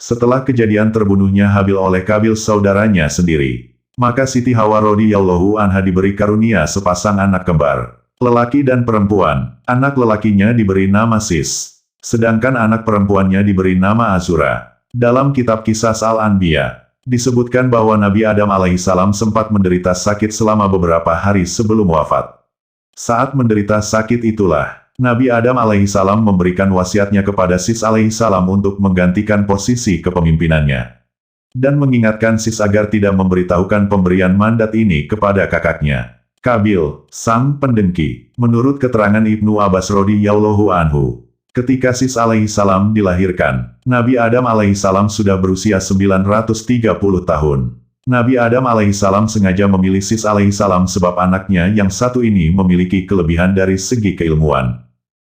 Setelah kejadian terbunuhnya Habil oleh Qabil saudaranya sendiri, maka Siti Hawa radhiyallahu anha diberi karunia sepasang anak kembar, lelaki dan perempuan. Anak lelakinya diberi nama Sis, sedangkan anak perempuannya diberi nama Azura. Dalam kitab Kisah Al-Anbiya, disebutkan bahwa Nabi Adam alaihissalam sempat menderita sakit selama beberapa hari sebelum wafat. Saat menderita sakit itulah, Nabi Adam alaihissalam memberikan wasiatnya kepada Sis alaihissalam untuk menggantikan posisi kepemimpinannya. Dan mengingatkan Sis agar tidak memberitahukan pemberian mandat ini kepada kakaknya, Qabil, sang pendengki. Menurut keterangan Ibnu Abbas radhiyallahu anhu, ketika Sis alaihissalam dilahirkan, Nabi Adam alaihissalam sudah berusia 930 tahun. Nabi Adam alaihissalam sengaja memilih Sis alaihissalam sebab anaknya yang satu ini memiliki kelebihan dari segi keilmuan,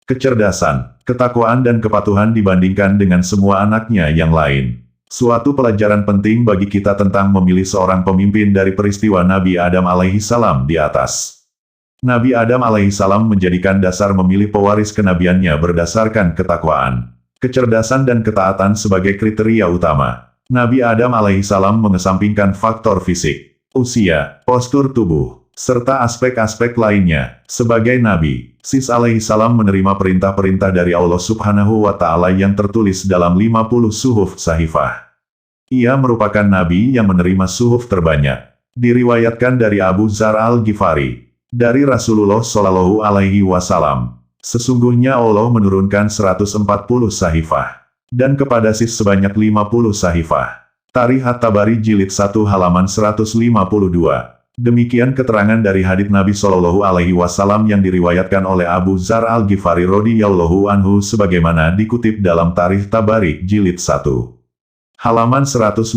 kecerdasan, ketakwaan dan kepatuhan dibandingkan dengan semua anaknya yang lain. Suatu pelajaran penting bagi kita tentang memilih seorang pemimpin dari peristiwa Nabi Adam alaihissalam di atas. Nabi Adam alaihissalam menjadikan dasar memilih pewaris kenabiannya berdasarkan ketakwaan, kecerdasan dan ketaatan sebagai kriteria utama. Nabi Adam alaihissalam mengesampingkan faktor fisik, usia, postur tubuh, serta aspek-aspek lainnya. Sebagai Nabi, Sis alaihissalam menerima perintah-perintah dari Allah subhanahu wa ta'ala yang tertulis dalam 50 suhuf sahifah. Ia merupakan Nabi yang menerima suhuf terbanyak. Diriwayatkan dari Abu Dzar al-Ghifari, dari Rasulullah Shallallahu Alaihi Wasallam, sesungguhnya Allah menurunkan 140 sahifah, dan kepada Sis sebanyak 50 sahifah. Tarikh At-Tabari jilid 1 halaman 152. Demikian keterangan dari hadits Nabi Shallallahu Alaihi Wasallam yang diriwayatkan oleh Abu Dzar al-Ghifari radhiyallahu anhu sebagaimana dikutip dalam Tarikh Tabari jilid 1 halaman 152.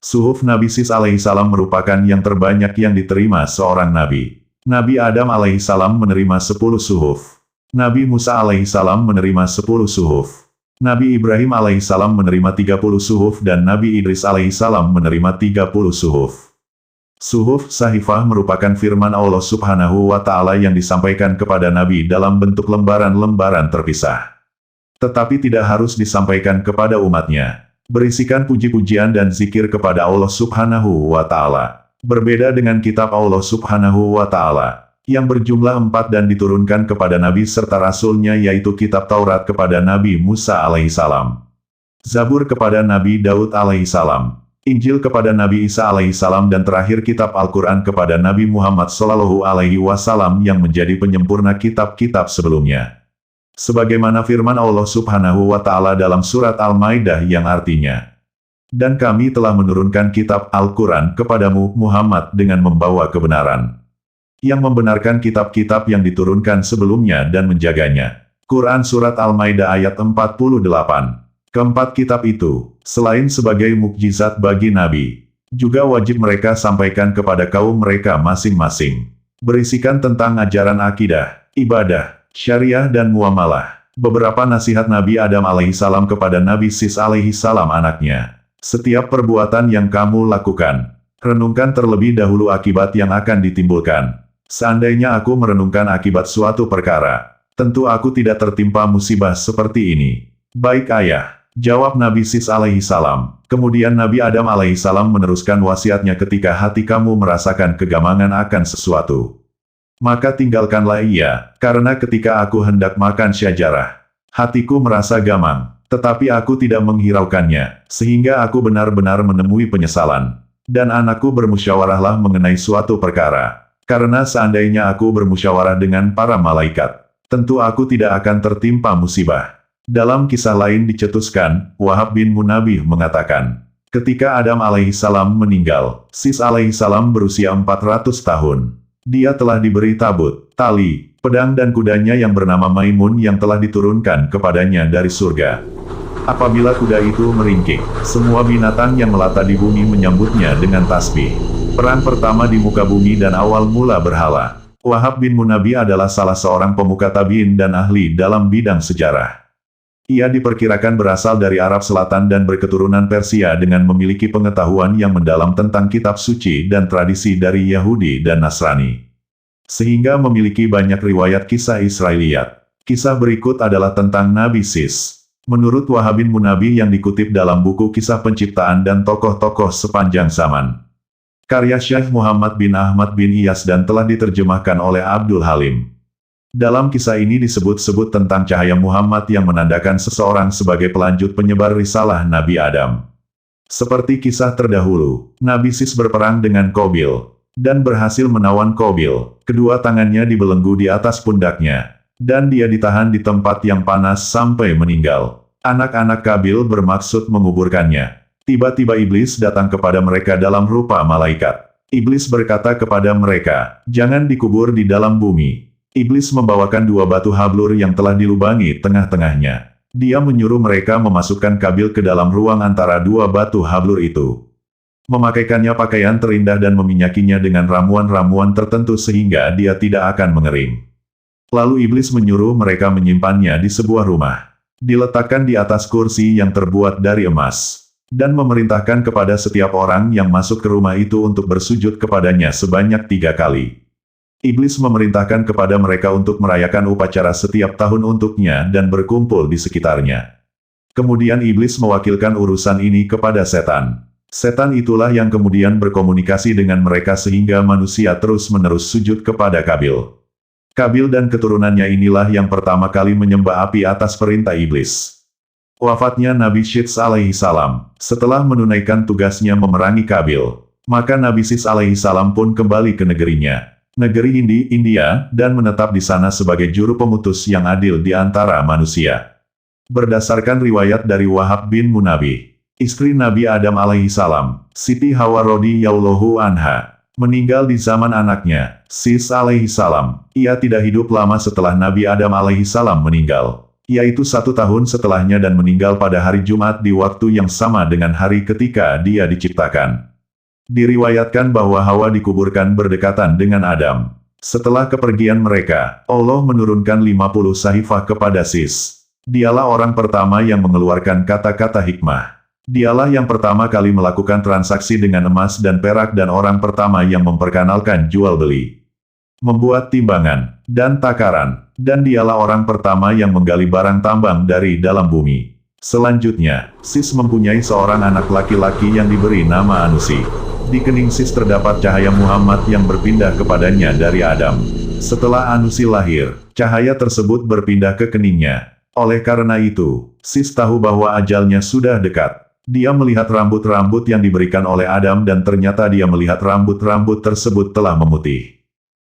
Suhuf Nabi Sis alaihissalam merupakan yang terbanyak yang diterima seorang Nabi. Nabi Adam alaihissalam menerima 10 suhuf. Nabi Musa alaihissalam menerima 10 suhuf. Nabi Ibrahim alaihissalam menerima 30 suhuf dan Nabi Idris alaihissalam menerima 30 suhuf. Suhuf sahifah merupakan firman Allah subhanahu wa ta'ala yang disampaikan kepada Nabi dalam bentuk lembaran-lembaran terpisah. Tetapi tidak harus disampaikan kepada umatnya. Berisikan puji-pujian dan zikir kepada Allah subhanahu wa ta'ala. Berbeda dengan kitab Allah subhanahu wa ta'ala, yang berjumlah 4 dan diturunkan kepada Nabi serta Rasulnya yaitu kitab Taurat kepada Nabi Musa alaihissalam, Zabur kepada Nabi Daud alaihissalam, Injil kepada Nabi Isa alaihissalam dan terakhir kitab Al-Quran kepada Nabi Muhammad Shallallahu Alaihi Wasallam yang menjadi penyempurna kitab-kitab sebelumnya. Sebagaimana firman Allah subhanahu wa ta'ala dalam surat Al-Maidah yang artinya, dan kami telah menurunkan kitab Al-Quran kepadamu Muhammad dengan membawa kebenaran, yang membenarkan kitab-kitab yang diturunkan sebelumnya dan menjaganya. Quran Surat Al-Maidah ayat 48. Keempat kitab itu, selain sebagai mukjizat bagi Nabi, juga wajib mereka sampaikan kepada kaum mereka masing-masing. Berisikan tentang ajaran akidah, ibadah, syariah dan muamalah. Beberapa nasihat Nabi Adam alaihissalam kepada Nabi Sis alaihissalam anaknya. Setiap perbuatan yang kamu lakukan, renungkan terlebih dahulu akibat yang akan ditimbulkan. Seandainya aku merenungkan akibat suatu perkara, tentu aku tidak tertimpa musibah seperti ini. Baik ayah, jawab Nabi Sis alaihissalam. Kemudian Nabi Adam alaihissalam meneruskan wasiatnya ketika hati kamu merasakan kegamangan akan sesuatu, maka tinggalkanlah ia, karena ketika aku hendak makan syajarah, hatiku merasa gamang, tetapi aku tidak menghiraukannya, sehingga aku benar-benar menemui penyesalan. Dan anakku bermusyawarahlah mengenai suatu perkara, karena seandainya aku bermusyawarah dengan para malaikat, tentu aku tidak akan tertimpa musibah. Dalam kisah lain dicetuskan, Wahab bin Munabih mengatakan, ketika Adam alaihissalam meninggal, Sis alaihissalam berusia 400 tahun. Dia telah diberi tabut, tali, pedang dan kudanya yang bernama Maimun yang telah diturunkan kepadanya dari surga. Apabila kuda itu meringkik, semua binatang yang melata di bumi menyambutnya dengan tasbih. Peran pertama di muka bumi dan awal mula berhala. Wahab bin Munabih adalah salah seorang pemuka tabi'in dan ahli dalam bidang sejarah. Ia diperkirakan berasal dari Arab Selatan dan berketurunan Persia dengan memiliki pengetahuan yang mendalam tentang kitab suci dan tradisi dari Yahudi dan Nasrani, sehingga memiliki banyak riwayat kisah Israiliyat. Kisah berikut adalah tentang Nabi Sis. Menurut Wahab bin Munabbih yang dikutip dalam buku Kisah Penciptaan dan Tokoh-Tokoh Sepanjang Zaman. Karya Syekh Muhammad bin Ahmad bin Iyas dan telah diterjemahkan oleh Abdul Halim. Dalam kisah ini disebut-sebut tentang cahaya Muhammad yang menandakan seseorang sebagai pelanjut penyebar risalah Nabi Adam. Seperti kisah terdahulu, Nabi Sis berperang dengan Qabil, dan berhasil menawan Qabil. Kedua tangannya dibelenggu di atas pundaknya, dan dia ditahan di tempat yang panas sampai meninggal. Anak-anak Qabil bermaksud menguburkannya. Tiba-tiba iblis datang kepada mereka dalam rupa malaikat. Iblis berkata kepada mereka, "Jangan dikubur di dalam bumi." Iblis membawakan 2 batu hablur yang telah dilubangi tengah-tengahnya. Dia menyuruh mereka memasukkan Qabil ke dalam ruang antara 2 batu hablur itu. Memakaikannya pakaian terindah dan meminyakinya dengan ramuan-ramuan tertentu sehingga dia tidak akan mengering. Lalu iblis menyuruh mereka menyimpannya di sebuah rumah. Diletakkan di atas kursi yang terbuat dari emas. Dan memerintahkan kepada setiap orang yang masuk ke rumah itu untuk bersujud kepadanya sebanyak 3 kali. Iblis memerintahkan kepada mereka untuk merayakan upacara setiap tahun untuknya dan berkumpul di sekitarnya. Kemudian iblis mewakilkan urusan ini kepada setan. Setan itulah yang kemudian berkomunikasi dengan mereka sehingga manusia terus-menerus sujud kepada Qabil. Qabil dan keturunannya inilah yang pertama kali menyembah api atas perintah iblis. Wafatnya Nabi Syits alaihi salam. Setelah menunaikan tugasnya memerangi Qabil, maka Nabi Syits alaihi salam pun kembali ke negerinya, negeri India, dan menetap di sana sebagai juru pemutus yang adil di antara manusia. Berdasarkan riwayat dari Wahab bin Munabbih, istri Nabi Adam alaihi salam, Siti Hawa radhiyallahu anha, meninggal di zaman anaknya, Sis alaihi salam. Ia tidak hidup lama setelah Nabi Adam alaihi salam meninggal, yaitu 1 tahun setelahnya dan meninggal pada hari Jumat di waktu yang sama dengan hari ketika dia diciptakan. Diriwayatkan bahwa Hawa dikuburkan berdekatan dengan Adam. Setelah kepergian mereka, Allah menurunkan 50 sahifah kepada Sis. Dialah orang pertama yang mengeluarkan kata-kata hikmah. Dialah yang pertama kali melakukan transaksi dengan emas dan perak dan orang pertama yang memperkenalkan jual-beli, membuat timbangan, dan takaran, dan dialah orang pertama yang menggali barang tambang dari dalam bumi. Selanjutnya, Sis mempunyai seorang anak laki-laki yang diberi nama Anusi. Di kening Sis terdapat cahaya Muhammad yang berpindah kepadanya dari Adam. Setelah Anusi lahir, cahaya tersebut berpindah ke keningnya. Oleh karena itu, Sis tahu bahwa ajalnya sudah dekat. Dia melihat rambut-rambut yang diberikan oleh Adam dan ternyata dia melihat rambut-rambut tersebut telah memutih.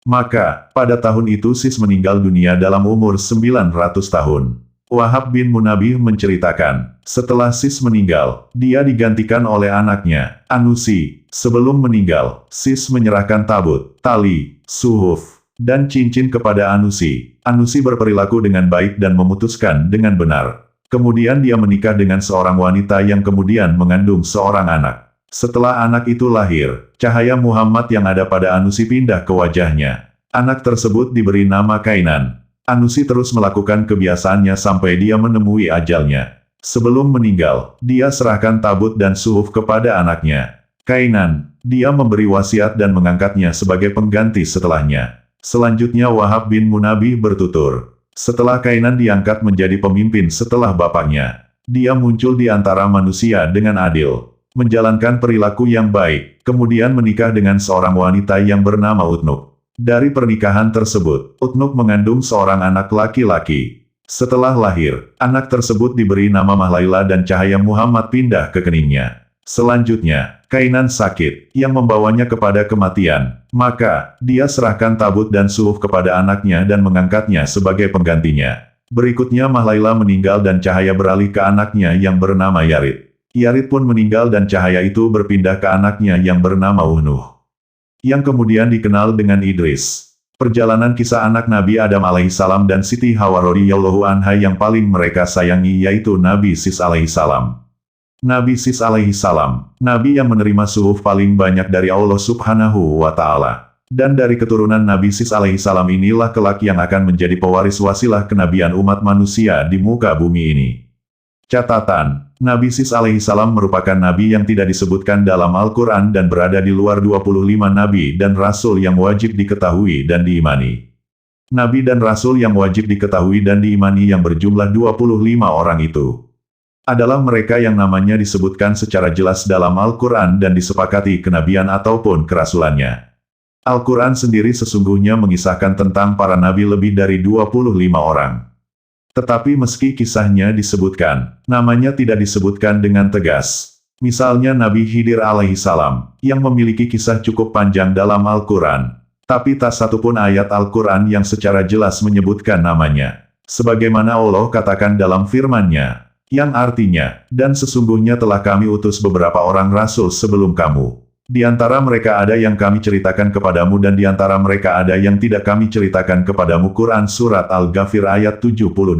Maka, pada tahun itu Sis meninggal dunia dalam umur 900 tahun. Wahab bin Munabbih menceritakan, setelah Sis meninggal, dia digantikan oleh anaknya, Anusi. Sebelum meninggal, Sis menyerahkan tabut, tali, suhuf, dan cincin kepada Anusi. Anusi berperilaku dengan baik dan memutuskan dengan benar. Kemudian dia menikah dengan seorang wanita yang kemudian mengandung seorang anak. Setelah anak itu lahir, cahaya Muhammad yang ada pada Anusi pindah ke wajahnya. Anak tersebut diberi nama Kainan. Anusi terus melakukan kebiasaannya sampai dia menemui ajalnya. Sebelum meninggal, dia serahkan tabut dan suhuf kepada anaknya, Kainan. Dia memberi wasiat dan mengangkatnya sebagai pengganti setelahnya. Selanjutnya Wahab bin Munabbih bertutur, setelah Kainan diangkat menjadi pemimpin setelah bapaknya, dia muncul di antara manusia dengan adil, menjalankan perilaku yang baik, kemudian menikah dengan seorang wanita yang bernama Utnuk. Dari pernikahan tersebut, Utnuk mengandung seorang anak laki-laki. Setelah lahir, anak tersebut diberi nama Mahlaila dan cahaya Muhammad pindah ke keningnya. Selanjutnya, Kainan sakit, yang membawanya kepada kematian. Maka, dia serahkan tabut dan suhuf kepada anaknya dan mengangkatnya sebagai penggantinya. Berikutnya Mahlaila meninggal dan cahaya beralih ke anaknya yang bernama Yarid. Yarid pun meninggal dan cahaya itu berpindah ke anaknya yang bernama Uhnuh, yang kemudian dikenal dengan Idris. Perjalanan kisah anak Nabi Adam alaihissalam dan Siti Hawa radhiyallahu anha yang paling mereka sayangi yaitu Nabi Sis alaihissalam. Nabi Sis alaihissalam, Nabi yang menerima suhuf paling banyak dari Allah subhanahu wa ta'ala. Dan dari keturunan Nabi Sis alaihissalam inilah kelak yang akan menjadi pewaris wasilah kenabian umat manusia di muka bumi ini. Catatan, Nabi Sis alaihissalam merupakan nabi yang tidak disebutkan dalam Al-Quran dan berada di luar 25 nabi dan rasul yang wajib diketahui dan diimani. Nabi dan rasul yang wajib diketahui dan diimani yang berjumlah 25 orang itu adalah mereka yang namanya disebutkan secara jelas dalam Al-Quran dan disepakati kenabian ataupun kerasulannya. Al-Quran sendiri sesungguhnya mengisahkan tentang para nabi lebih dari 25 orang. Tetapi meski kisahnya disebutkan, namanya tidak disebutkan dengan tegas. Misalnya Nabi Khidir alaihissalam, yang memiliki kisah cukup panjang dalam Al-Quran. Tapi tak satupun ayat Al-Quran yang secara jelas menyebutkan namanya. Sebagaimana Allah katakan dalam firman-Nya, yang artinya, dan sesungguhnya telah kami utus beberapa orang rasul sebelum kamu. Di antara mereka ada yang kami ceritakan kepadamu dan di antara mereka ada yang tidak kami ceritakan kepadamu. Quran Surat Al-Ghafir ayat 78.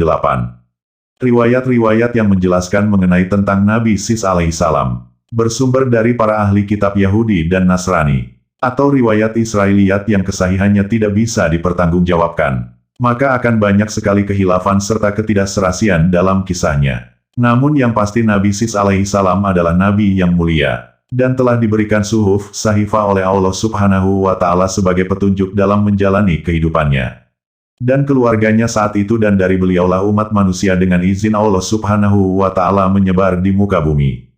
Riwayat-riwayat yang menjelaskan mengenai tentang Nabi Sis alaihissalam bersumber dari para ahli kitab Yahudi dan Nasrani, atau riwayat Israiliyat yang kesahihannya tidak bisa dipertanggungjawabkan. Maka akan banyak sekali kehilafan serta ketidakserasian dalam kisahnya. Namun yang pasti Nabi Sis alaihissalam adalah Nabi yang mulia, dan telah diberikan suhuf sahifah oleh Allah subhanahu wa ta'ala sebagai petunjuk dalam menjalani kehidupannya. Dan keluarganya saat itu dan dari beliaulah umat manusia dengan izin Allah subhanahu wa ta'ala menyebar di muka bumi.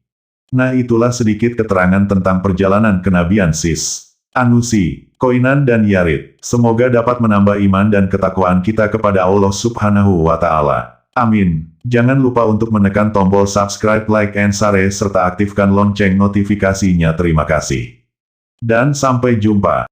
Nah itulah sedikit keterangan tentang perjalanan kenabian Sis, Anusi, Koinan dan Yarid. Semoga dapat menambah iman dan ketakwaan kita kepada Allah subhanahu wa ta'ala. Amin. Jangan lupa untuk menekan tombol subscribe, like, and share serta aktifkan lonceng notifikasinya. Terima kasih. Dan sampai jumpa.